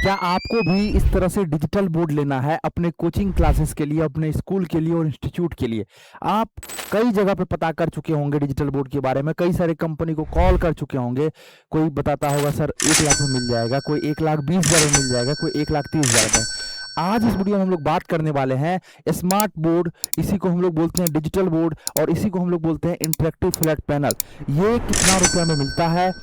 क्या आपको भी इस तरह से डिजिटल बोर्ड लेना है अपने कोचिंग क्लासेस के लिए, अपने स्कूल के लिए और इंस्टीट्यूट के लिए? आप कई जगह पे पता कर चुके होंगे डिजिटल बोर्ड के बारे में, कई सारे कंपनी को कॉल कर चुके होंगे। कोई बताता होगा सर 1 लाख में मिल जाएगा, कोई 1,20,000 में मिल जाएगा, कोई 1,30,000 में। आज इस वीडियो में हम लोग बात करने वाले हैं स्मार्ट बोर्ड, इसी को हम लोग बोलते हैं डिजिटल बोर्ड और इसी को हम लोग बोलते हैं इंटरेक्टिव फ्लैट पैनल। ये कितना रुपया में मिलता है,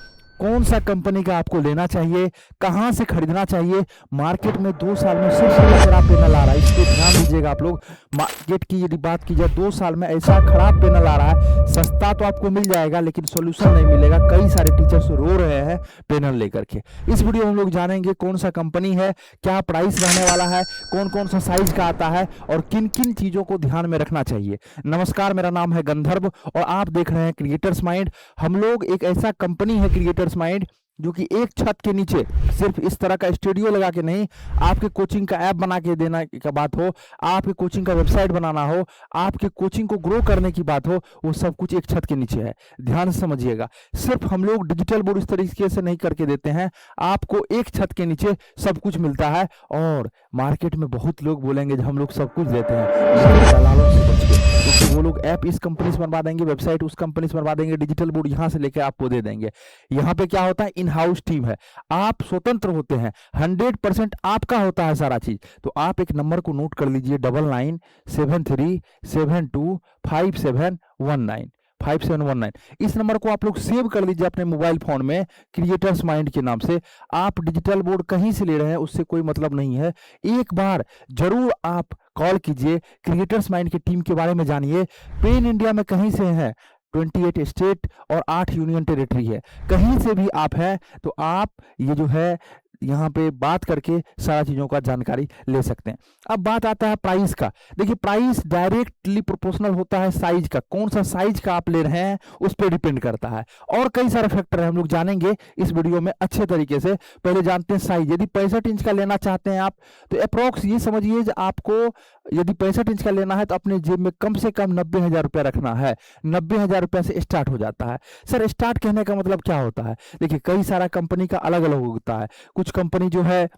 कौन सा कंपनी का आपको लेना चाहिए, कहां से खरीदना चाहिए? मार्केट में 2 साल में सिर्फ ये खराब पैनल आ रहा है, इसको ध्यान दीजिएगा आप लोग। मार्केट की यदि बात की जाए 2 साल में ऐसा खराब पैनल आ रहा है, सस्ता तो आपको मिल जाएगा लेकिन सॉल्यूशन नहीं मिलेगा। कई सारे टीचर्स रो रहे हैं पैनल लेकर के। इस वीडियो में हम लोग जानेंगे कौन सा कंपनी है, क्या प्राइस रहने वाला है, कौन कौन सा साइज का आता है और किन किन चीजों को ध्यान में रखना चाहिए। नमस्कार, मेरा नाम है गंधर्व और आप देख रहे हैं क्रिएटर्स माइंड। हम लोग एक ऐसा कंपनी है क्रिएटर्स माइंड जो कि एक छत के नीचे सिर्फ इस तरह का स्टूडियो लगा के नहीं, आपके कोचिंग का ऐप बना के देना की बात हो, आपके कोचिंग का वेबसाइट बनाना हो, आपके कोचिंग को ग्रो करने की बात हो, वो सब कुछ एक छत के नीचे है। ध्यान से समझिएगा, सिर्फ हम लोग डिजिटल बोर्ड इस तरीके से नहीं करके देते हैं, आपको एक छत के नीचे सब कुछ मिलता है। और मार्केट में बहुत लोग बोलेंगे हम लोग सब कुछ देते हैं, दलालों से बचिए, क्योंकि वो लोग ऐप इस कंपनी से बनवा देंगे, वेबसाइट उस कंपनी से बनवा देंगे, डिजिटल बोर्ड यहाँ से लेके आपको दे देंगे। यहाँ पे क्या होता है, इन हाउस टीम है, आप स्वतंत्र होते हैं, 100% आपका होता है सारा चीज। तो आप एक नंबर को नोट कर लीजिए, 9973725719 5719। इस नंबर को आप लोग सेव कर लीजिए अपने मोबाइल फोन में क्रिएटर्स माइंड के नाम से। आप डिजिटल बोर्ड कहीं से ले रहे हैं उससे कोई मतलब नहीं है, एक बार जरूर आप कॉल कीजिए, क्रिएटर्स माइंड की टीम के बारे में जानिए। पेन इंडिया में कहीं से है, 28 स्टेट और 8 यूनियन टेरिटरी है, कहीं से भी आप हैं तो आप ये जो है यहाँ पे बात करके सारा चीजों का जानकारी ले सकते हैं। अब बात आता है प्राइस का। देखिए, प्राइस डायरेक्टली प्रोपोर्शनल होता है साइज का, कौन सा साइज का आप ले रहे हैं उस पर डिपेंड करता है और कई सारे फैक्टर है, हम लोग जानेंगे इस वीडियो में अच्छे तरीके से। पहले जानते हैं साइज। यदि 65 इंच का लेना चाहते हैं आप तो अप्रोक्स ये समझिए आपको यदि 65 इंच का लेना है तो अपने जेब में कम से कम 90,000 रुपया रखना है। 90,000 रुपया से स्टार्ट हो जाता है। सर स्टार्ट कहने का मतलब क्या होता है? देखिए, कई सारा कंपनी का अलग अलग होता है। कुछ कंपनी जो है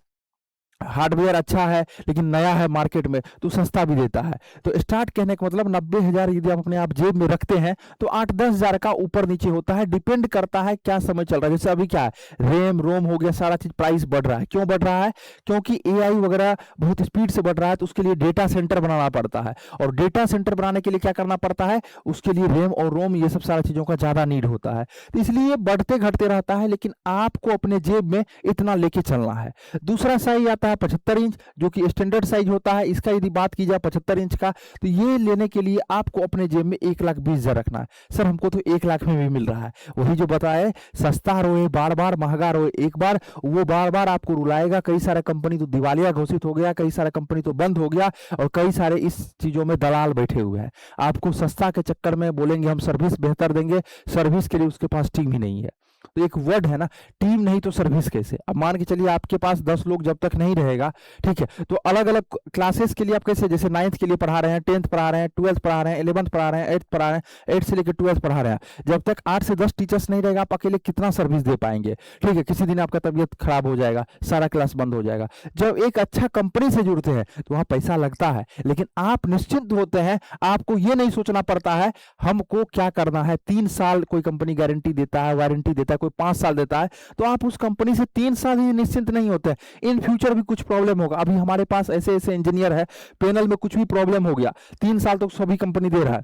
हार्डवेयर अच्छा है लेकिन नया है मार्केट में तो सस्ता भी देता है। तो स्टार्ट कहने का मतलब 90,000 यदि आप अपने आप जेब में रखते हैं तो 8-10,000 का ऊपर नीचे होता है, डिपेंड करता है क्या समय चल रहा है। जैसे अभी क्या है, रेम रोम हो गया, सारा चीज प्राइस बढ़ रहा है। क्यों बढ़ रहा है? क्योंकि एआई वगैरह बहुत स्पीड से बढ़ रहा है, तो उसके लिए डेटा सेंटर बनाना पड़ता है और डेटा सेंटर बनाने के लिए क्या करना पड़ता है, उसके लिए रेम और रोम ये सब सारा चीजों का ज्यादा नीड होता है। तो इसलिए बढ़ते घटते रहता है, लेकिन आपको अपने जेब में इतना लेके चलना है। दूसरा साइज आता है 75 इंच जो कि स्टैंडर्ड साइज होता है। इसका यदि बात की जाए 75 इंच का, तो ये लेने के लिए आपको अपने जेब में 1,20,000 रखना है। सर हमको तो 1 लाख में भी मिल रहा है। वही जो बताए, सस्ता रोए बार बार, महंगा रोए एक बार, वो बार बार आपको रुलाएगा। कई सारा कंपनी तो दिवालिया घोषित हो गया, कई सारा कंपनी तो बंद हो गया और कई सारे इस चीजों में दलाल बैठे हुए हैं। आपको सस्ता के चक्कर में बोलेंगे हम सर्विस बेहतर देंगे, सर्विस के लिए उसके पास टीम ही नहीं है। तो एक वर्ड है ना, टीम नहीं तो सर्विस कैसे? अब मान के चलिए आपके पास 10 लोग जब तक नहीं रहेगा, ठीक है, तो अलग अलग क्लासेस के लिए आप कैसे, जैसे 9th के लिए पढ़ा रहे हैं, 10th पढ़ा रहे हैं, 12th पढ़ा रहे हैं, 11th पढ़ा रहे हैं, 8th पढ़ा रहे हैं, 8 से लेकर 12th पढ़ा रहे हैं, जब तक 8 से 10 टीचर्स नहीं रहेगा आप अकेले कितना सर्विस दे पाएंगे? ठीक है, किसी दिन आपका तबियत खराब हो जाएगा, सारा क्लास बंद हो जाएगा। जब एक अच्छा कंपनी से जुड़ते हैं तो वहां पैसा लगता है, लेकिन आप निश्चिंत होते हैं, आपको ये नहीं सोचना पड़ता है हमको क्या करना है। 3 साल कोई कंपनी गारंटी देता है, वारंटी देता है, कोई 5 साल देता है, तो आप उस कंपनी से 3 साल ही निश्चिंत नहीं होते। इन फ्यूचर भी कुछ प्रॉब्लम होगा। अभी हमारे पास ऐसे ऐसे इंजीनियर है, पैनल में कुछ भी प्रॉब्लम हो गया, 3 साल तक सभी कंपनी दे रहा है।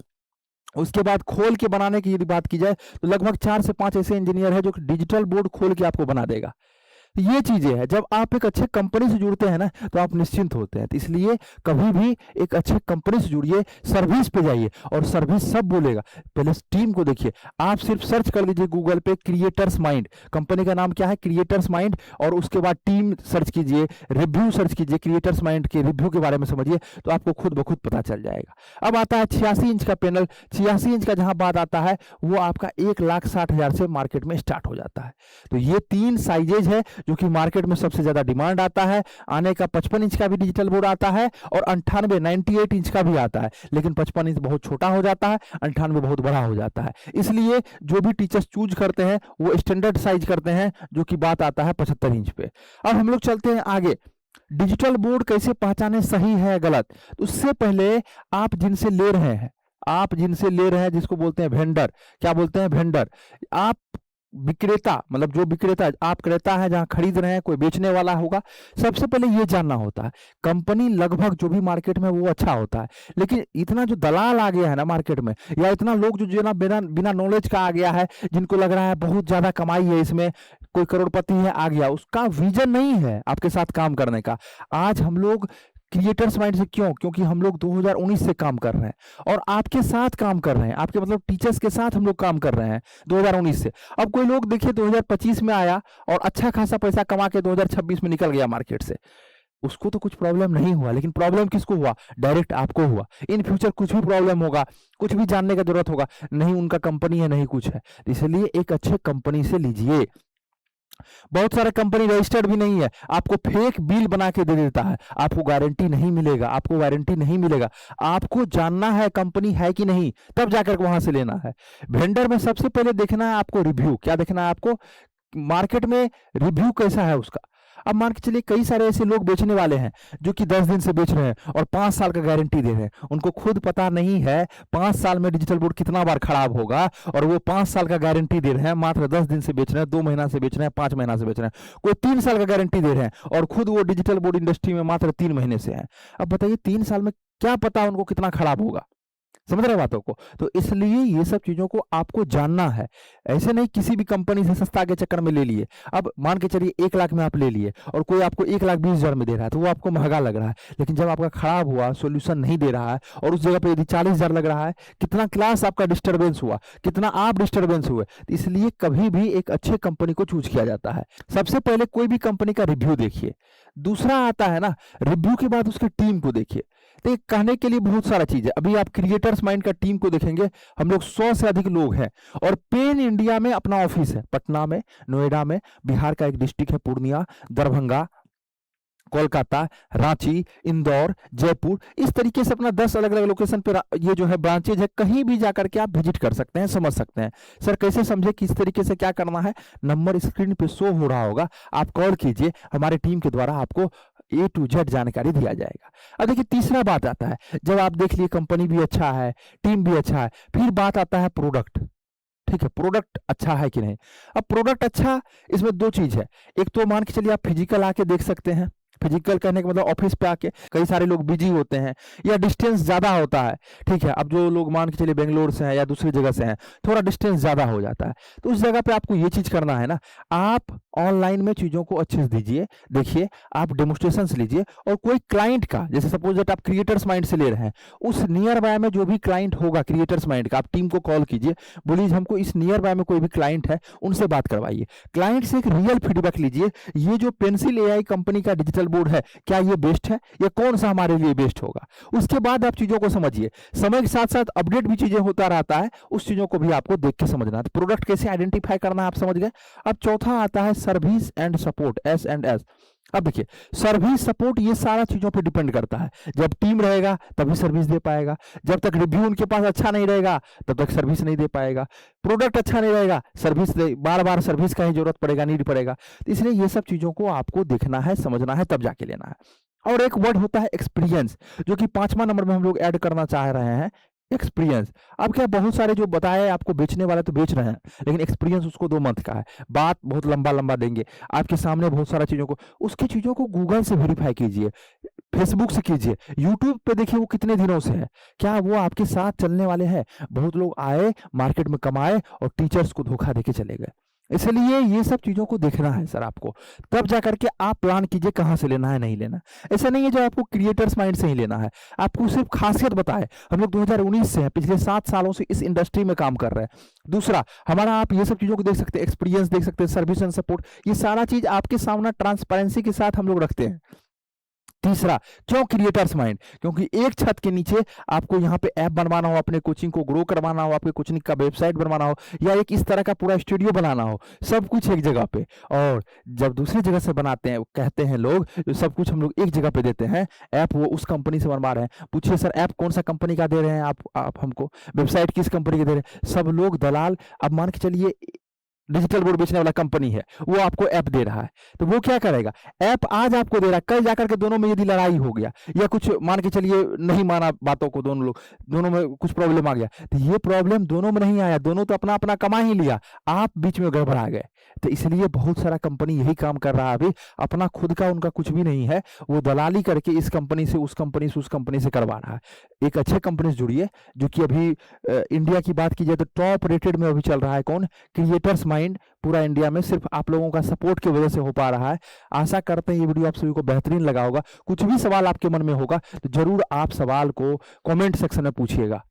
उसके बाद खोल के बनाने की यदि बात की जाए तो लगभग 4 से 5 ऐसे इंजीनियर है जो डिजिटल बोर्ड खोल के आपको बना देगा। ये चीजें हैं, जब आप एक अच्छे कंपनी से जुड़ते हैं ना तो आप निश्चिंत होते हैं। तो इसलिए कभी भी एक अच्छे कंपनी से जुड़िए, सर्विस पे जाइए और सर्विस सब बोलेगा। पहले टीम को देखिए, आप सिर्फ सर्च कर लीजिए गूगल पे क्रिएटर्स माइंड, कंपनी का नाम क्या है, क्रिएटर्स माइंड, और उसके बाद टीम सर्च कीजिए, रिव्यू सर्च कीजिए, क्रिएटर्स माइंड के रिव्यू के बारे में समझिए, तो आपको खुद ब खुद पता चल जाएगा। अब आता है 86 इंच का पैनल। 86 इंच का जहां बात आता है वो आपका 1,60,000 से मार्केट में स्टार्ट हो जाता है। तो ये 3 साइजेज है जो कि मार्केट में सबसे ज्यादा डिमांड आता है। आने का 55 इंच का भी डिजिटल बोर्ड आता है और 98 इंच का भी आता है, लेकिन 55 इंच बहुत छोटा हो जाता है, 98 बहुत बड़ा हो जाता है। इसलिए जो भी टीचर्स चूज करते हैं वो स्टैंडर्ड साइज करते हैं, जो कि बात आता है 75 इंच पे। अब हम लोग चलते हैं आगे, डिजिटल बोर्ड कैसे पहचाने सही है गलत। तो उससे पहले आप जिनसे ले रहे हैं, जिसको बोलते हैं वेंडर, क्या बोलते हैं वेंडर, आप विक्रेता, मतलब जो विक्रेता, आप क्रेता है जहां खरीद रहे हैं, कोई बेचने वाला होगा, सबसे पहले ये जानना होता है। कंपनी लगभग जो भी मार्केट में वो अच्छा होता है, लेकिन इतना जो दलाल आ गया है ना मार्केट में, या इतना लोग जो ना बिना बिना नॉलेज का आ गया है, जिनको लग रहा है बहुत ज्यादा कमाई है इसमें, कोई करोड़पति है आ गया, उसका विजन नहीं है आपके साथ काम करने का। आज हम लोग क्रिएटर्स माइंड से, क्योंकि हम लोग 2019 से काम कर रहे हैं और आपके साथ काम कर रहे हैं, आपके मतलब टीचर्स के साथ हम लोग काम कर रहे हैं 2019 से। अब कोई लोग देखिए 2025 में आया और अच्छा खासा पैसा कमा के 2026 में निकल गया मार्केट से, उसको तो कुछ प्रॉब्लम नहीं हुआ, लेकिन प्रॉब्लम किसको हुआ, डायरेक्ट आपको हुआ। इन फ्यूचर कुछ भी प्रॉब्लम होगा, कुछ भी जानने का जरूरत होगा, नहीं उनका कंपनी है नहीं कुछ है, इसलिए एक अच्छे कंपनी से लीजिए। बहुत सारे कंपनी रजिस्टर्ड भी नहीं है, आपको फेक बिल बना के दे देता है, आपको गारंटी नहीं मिलेगा, आपको वारंटी नहीं मिलेगा। आपको जानना है कंपनी है कि नहीं, तब जाकर वहां से लेना है। वेंडर में सबसे पहले देखना है आपको रिव्यू, क्या देखना है आपको, मार्केट में रिव्यू कैसा है उसका। अब मान के चलिए कई सारे ऐसे लोग बेचने वाले हैं जो कि 10 दिन से बेच रहे हैं और 5 साल का गारंटी दे रहे हैं, उनको खुद पता नहीं है 5 साल में डिजिटल बोर्ड कितना बार खराब होगा, और वो 5 साल का गारंटी दे रहे हैं, मात्र 10 दिन से बेच रहे हैं, 2 महीना से बेच रहे हैं, 5 महीना से बेच रहे हैं, कोई 3 साल का गारंटी दे रहे हैं और खुद वो डिजिटल बोर्ड इंडस्ट्री में मात्र 3 महीने से है। अब बताइए 3 साल में क्या पता उनको कितना खराब होगा, समझ रहे बातों को। तो इसलिए ये सब चीजों को आपको जानना है, ऐसे नहीं किसी भी कंपनी से सस्ता के चक्कर में ले लिए। अब मान के चलिए 1 लाख में आप ले लिए और कोई आपको 1,20,000 में दे रहा है, तो वो आपको महंगा लग रहा है, लेकिन जब आपका खराब हुआ, सोल्यूशन नहीं दे रहा है और उस जगह पे यदि 40,000 लग रहा है, कितना क्लास आपका डिस्टर्बेंस हुआ, कितना आप डिस्टर्बेंस हुए। तो इसलिए कभी भी एक अच्छे कंपनी को चूज किया जाता है। सबसे पहले कोई भी कंपनी का रिव्यू देखिए, दूसरा आता है ना रिव्यू के बाद उसकी टीम को देखिए। तो कहने के लिए बहुत सारा चीज है। अभी आप क्रिएटर्स माइंड का टीम को देखेंगे, हम लोग 100 से अधिक लोग हैं और पेन इंडिया में अपना ऑफिस है, पटना में, नोएडा में, बिहार का एक डिस्ट्रिक्ट है पूर्णिया, दरभंगा, कोलकाता, रांची, इंदौर, जयपुर, इस तरीके से अपना 10 अलग अलग लोकेशन पे ये जो है ब्रांचेज है, कहीं भी जाकर के आप विजिट कर सकते हैं, समझ सकते हैं। सर कैसे समझे, किस तरीके से क्या करना है, नंबर स्क्रीन पे शो हो रहा होगा, आप कॉल कीजिए, हमारे टीम के द्वारा आपको A to Z जानकारी दिया जाएगा। अब देखिए तीसरा बात आता है, जब आप देख लिए कंपनी भी अच्छा है, टीम भी अच्छा है, फिर बात आता है प्रोडक्ट। ठीक है, प्रोडक्ट अच्छा है कि नहीं। अब प्रोडक्ट अच्छा, इसमें 2 चीज है, एक तो मान के चलिए आप फिजिकल आके देख सकते हैं, फिजिकल कहने का मतलब ऑफिस पे आके, कई सारे लोग बिजी होते हैं या डिस्टेंस ज्यादा होता है। ठीक है, अब जो लोग मान के चलिए बेंगलोर से हैं या दूसरी जगह से हैं, थोड़ा डिस्टेंस ज्यादा हो जाता है, तो उस जगह पे आपको ये चीज करना है ना, आप ऑनलाइन में चीजों को अच्छे से दीजिए, देखिए, आप डेमोस्ट्रेशन लीजिए, और कोई क्लाइंट का, जैसे सपोज दैट आप क्रिएटर्स माइंड से ले रहे हैं, उस नियर बाय में जो भी क्लाइंट होगा क्रिएटर्स माइंड का, आप टीम को कॉल कीजिए, बोलिए हमको इस नियर बाय में कोई भी क्लाइंट है उनसे बात करवाइए, क्लाइंट से एक रियल फीडबैक लीजिए, ये जो पेंसिल एआई कंपनी का डिजिटल बोर्ड है क्या ये बेस्ट है, या कौन सा हमारे लिए बेस्ट होगा। उसके बाद आप चीजों को समझिए, समय के साथ साथ अपडेट भी चीजें होता रहता है, उस चीजों को भी आपको देख के समझना है। प्रोडक्ट कैसे आइडेंटिफाई करना है आप समझ गए। अब चौथा आता है सर्विस एंड सपोर्ट, S&S। अब देखिए सर्विस सपोर्ट ये सारा चीजों पे डिपेंड करता है, जब टीम रहेगा तभी सर्विस दे पाएगा, जब तक रिव्यू उनके पास अच्छा नहीं रहेगा तब तक सर्विस नहीं दे पाएगा, प्रोडक्ट अच्छा नहीं रहेगा, सर्विस बार बार सर्विस का ही जरूरत पड़ेगा, नीड पड़ेगा। तो इसलिए ये सब चीजों को आपको देखना है, समझना है, तब जाके लेना है। और एक वर्ड होता है एक्सपीरियंस, जो कि 5वां नंबर में हम लोग ऐड करना चाह रहे हैं, एक्सपीरियंस। अब क्या बहुत सारे जो बताए आपको बेचने वाले तो बेच रहे हैं, लेकिन एक्सपीरियंस उसको 2 मंथ का है, बात बहुत लंबा लंबा देंगे आपके सामने, बहुत सारा चीजों को, उसकी चीजों को गूगल से वेरीफाई कीजिए, फेसबुक से कीजिए, यूट्यूब पे देखिए वो कितने दिनों से है, क्या वो आपके साथ चलने वाले हैं। बहुत लोग आए मार्केट में कमाए और टीचर्स को धोखा देके चले गए। इसलिए ये सब चीजों को देखना है सर आपको, तब जाकर के आप प्लान कीजिए कहां से लेना है, नहीं लेना। ऐसा नहीं है जो आपको क्रिएटर्स माइंड से ही लेना है, आपको सिर्फ खासियत बताए। हम लोग 2019 से हैं, पिछले 7 सालों से इस इंडस्ट्री में काम कर रहे हैं। दूसरा हमारा, आप ये सब चीजों को देख सकते हैं, एक्सपीरियंस देख सकते हैं, सर्विस एंड सपोर्ट, ये सारा चीज आपके सामने ट्रांसपेरेंसी के साथ हम लोग रखते हैं। तीसरा, क्यों क्रिएटर्स माइंड? क्योंकि एक छत के नीचे आपको यहाँ पे ऐप बनवाना हो, अपने कोचिंग को ग्रो करवाना हो, आपके कोचिंग का वेबसाइट बनवाना हो, या एक इस तरह का पूरा स्टूडियो बनाना हो, सब कुछ एक जगह पे। और जब दूसरी जगह से बनाते हैं, कहते हैं लोग सब कुछ हम लोग एक जगह पे देते हैं, ऐप वो उस कंपनी से बनवा रहे हैं। पूछिए सर ऐप कौन सा कंपनी का दे रहे हैं आप हमको, वेबसाइट किस कंपनी के दे रहे हैं? सब लोग दलाल, अब मान के चलिए डिजिटल बोर्ड बेचने वाला कंपनी है, वो आपको ऐप दे रहा है, तो वो क्या करेगा, ऐप आज आपको दे रहा है, कल जाकर के दोनों में यदि लड़ाई हो गया या कुछ मान के चलिए नहीं माना बातों को दोनों लोग, दोनों में कुछ प्रॉब्लम आ गया, तो ये प्रॉब्लम दोनों में नहीं आया, दोनों तो अपना अपना कमा ही लिया, आप बीच में गड़बड़ा गए। तो इसलिए बहुत सारा कंपनी यही काम कर रहा है अभी, अपना खुद का उनका कुछ भी नहीं है, वो दलाली करके इस कंपनी से उस कंपनी से उस कंपनी से करवा रहा है। एक अच्छे कंपनी से जुड़िए, जो कि अभी इंडिया की बात की जाए तो टॉप रेटेड में अभी चल रहा है, कौन? Creators mind. पूरा इंडिया में सिर्फ आप लोगों का सपोर्ट की वजह से हो पा रहा है। आशा करते हैं ये वीडियो आप सभी को बेहतरीन लगा होगा। कुछ भी सवाल आपके मन में होगा तो जरूर आप सवाल को कमेंट सेक्शन में पूछिएगा।